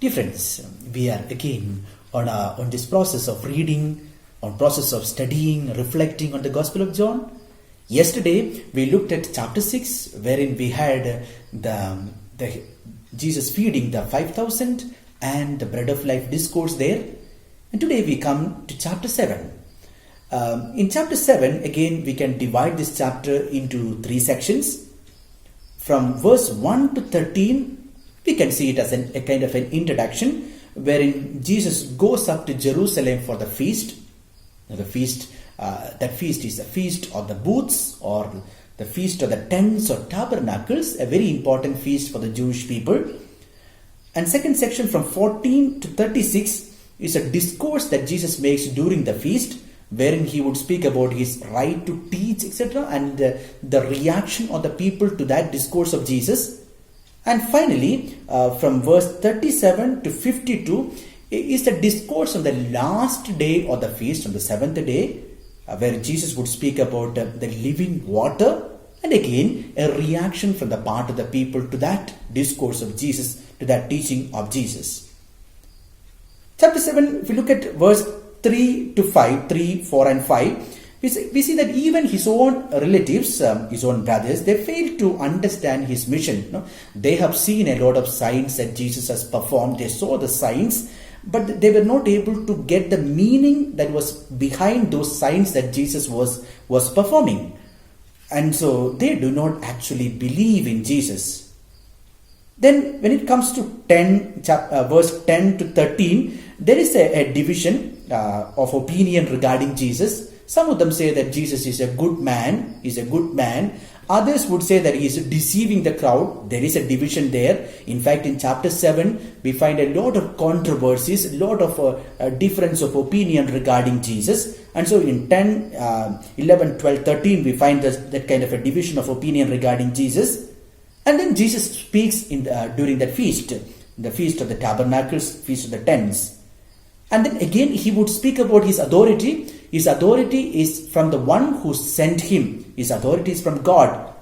Dear friends, we are again on this process of reading, on process of studying, reflecting on the Gospel of John. Yesterday we looked at chapter 6, wherein we had the Jesus feeding the 5,000 and the bread of life discourse there. And today we come to chapter 7. In chapter 7, again we can divide this chapter into three sections. From verse 1 to 13, we can see it as a kind of an introduction, wherein Jesus goes up to Jerusalem for the feast. Now the feast, that feast is the feast of the booths, or the feast of the tents or tabernacles, a very important feast for the Jewish people. And second section from 14 to 36 is a discourse that Jesus makes during the feast, wherein he would speak about his right to teach, etc., and the reaction of the people to that discourse of Jesus. And finally, from verse 37 to 52 is the discourse on the last day of the feast, on the seventh day, where Jesus would speak about the living water, and again a reaction from the part of the people to that discourse of Jesus, to that teaching of Jesus. Chapter 7, if we look at verse 3 to 5, 3, 4 and 5, we see that even his own relatives, his own brothers, they fail to understand his mission. They have seen a lot of signs that Jesus has performed. They saw the signs, but they were not able to get the meaning that was behind those signs that Jesus was performing. And so they do not actually believe in Jesus. Then when it comes to verse 10 to 13, there is a division of opinion regarding Jesus. Some of them say that Jesus is a good man, Others would say that he is deceiving the crowd. There is a division there. In fact, in chapter 7, we find a lot of controversies, a lot of difference of opinion regarding Jesus. And so in 10, 11, 12, 13, we find that kind of a division of opinion regarding Jesus. And then Jesus speaks during that feast, the Feast of the Tabernacles, Feast of the Tents. And then again he would speak about his authority. His authority is from the one who sent him. His authority is from God.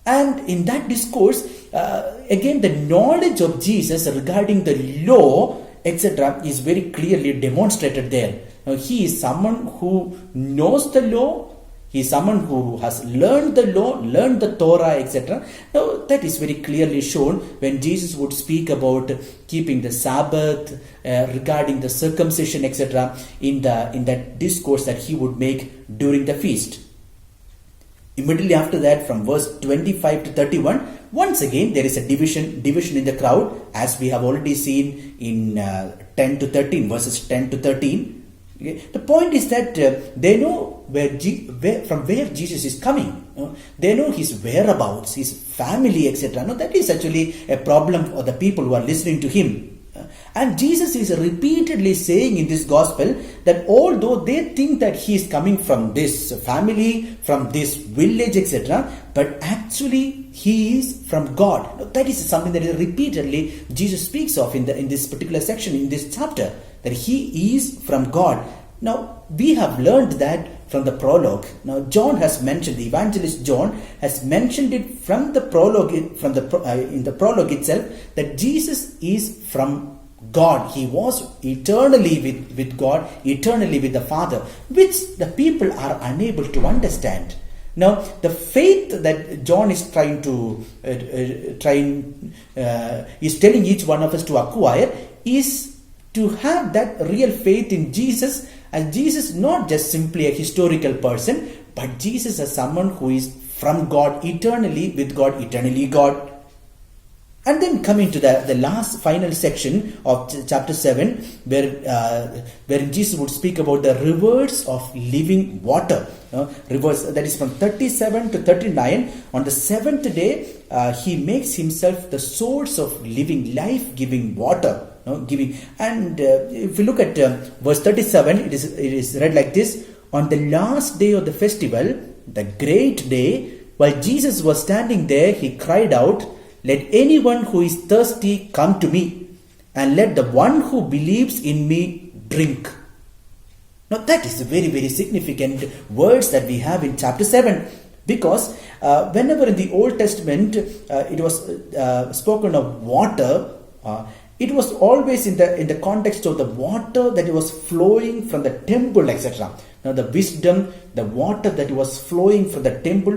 And in that discourse, again the knowledge of Jesus regarding the law, etc., is very clearly demonstrated there. Now, he is someone who knows the law. He is someone who has learned the law, learned the Torah, etc. Now, that is very clearly shown when Jesus would speak about keeping the Sabbath, regarding the circumcision, etc., in that discourse that he would make during the feast. Immediately after that, from verse 25 to 31, once again there is a division in the crowd, as we have already seen in 10 to 13, verses 10 to 13. Okay. The point is that they know from where Jesus is coming. They know his whereabouts, his family, etc. No, that is actually a problem for the people who are listening to him. And Jesus is repeatedly saying in this gospel that although they think that he is coming from this family, from this village, etc., but actually he is from God. Now, that is something that is repeatedly Jesus speaks of in this particular section, in this chapter, that he is from God. Now, we have learned that from the prologue. Now, John has mentioned, the evangelist John has mentioned it from the prologue, in the prologue itself, that Jesus is from God. He was eternally with God, eternally with the Father, which the people are unable to understand. Now, the faith that John is is telling each one of us to acquire is to have that real faith in Jesus, as Jesus not just simply a historical person, but Jesus as someone who is from God, eternally with God, eternally God. And then coming to the last final section of chapter 7, where Jesus would speak about the rivers of living water. Rivers, that is from 37 to 39. On the seventh day, he makes himself the source of living, life-giving water. And if you look at verse 37, it is read like this: on the last day of the festival, the great day, while Jesus was standing there, he cried out, "Let anyone who is thirsty come to me, and let the one who believes in me drink." Now that is very, very significant words that we have in chapter 7. Because whenever in the Old Testament it was spoken of water, it was always in the context of the water that was flowing from the temple, etc. Now the wisdom, the water that was flowing from the temple,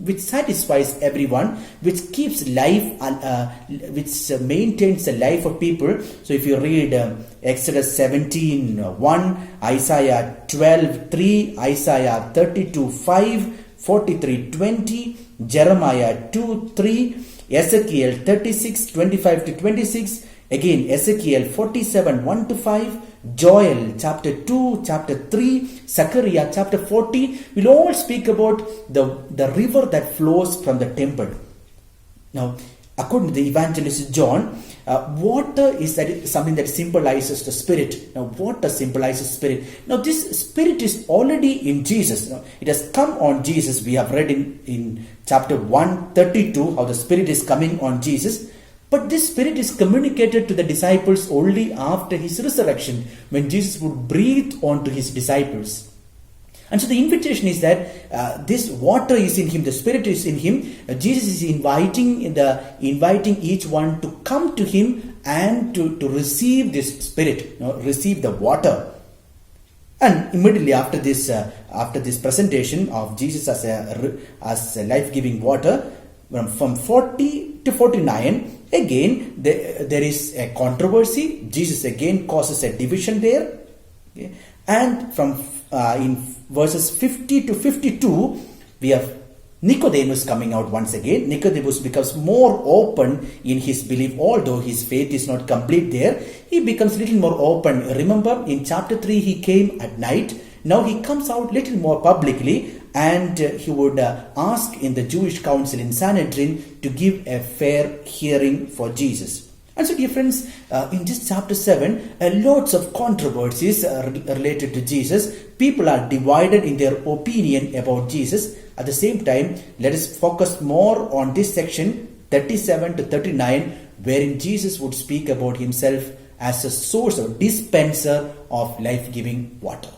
which satisfies everyone, which keeps life, which maintains the life of people. So if you read Exodus 17:1, Isaiah 12:3, Isaiah 32:5, 43:20, Jeremiah 2:3, Ezekiel 36:25-26, again Ezekiel 47:1-5, Joel chapter 2, chapter 3, Zechariah chapter 40 will all speak about the river that flows from the temple. Now, according to the evangelist John, water is something that symbolizes the Spirit. Now, water symbolizes Spirit. Now, this Spirit is already in Jesus. Now, it has come on Jesus. We have read in chapter 1:32 how the Spirit is coming on Jesus. But this Spirit is communicated to the disciples only after his resurrection, when Jesus would breathe onto his disciples. And so the invitation is that this water is in him, the Spirit is in him. Jesus is inviting each one to come to him and to receive this Spirit, receive the water. And immediately after this presentation of Jesus as a life-giving water, from 40 to 49, again there is a controversy. Jesus again causes a division there. Okay? And from in verses 50 to 52, we have Nicodemus coming out once again. Nicodemus becomes more open in his belief, although his faith is not complete there. He becomes a little more open. Remember, in chapter 3, he came at night. Now he comes out little more publicly, and he would ask in the Jewish council in Sanhedrin to give a fair hearing for Jesus. And so, dear friends, in this chapter 7, lots of controversies related to Jesus. People are divided in their opinion about Jesus. At the same time, let us focus more on this section 37 to 39, wherein Jesus would speak about himself as a source or dispenser of life-giving water.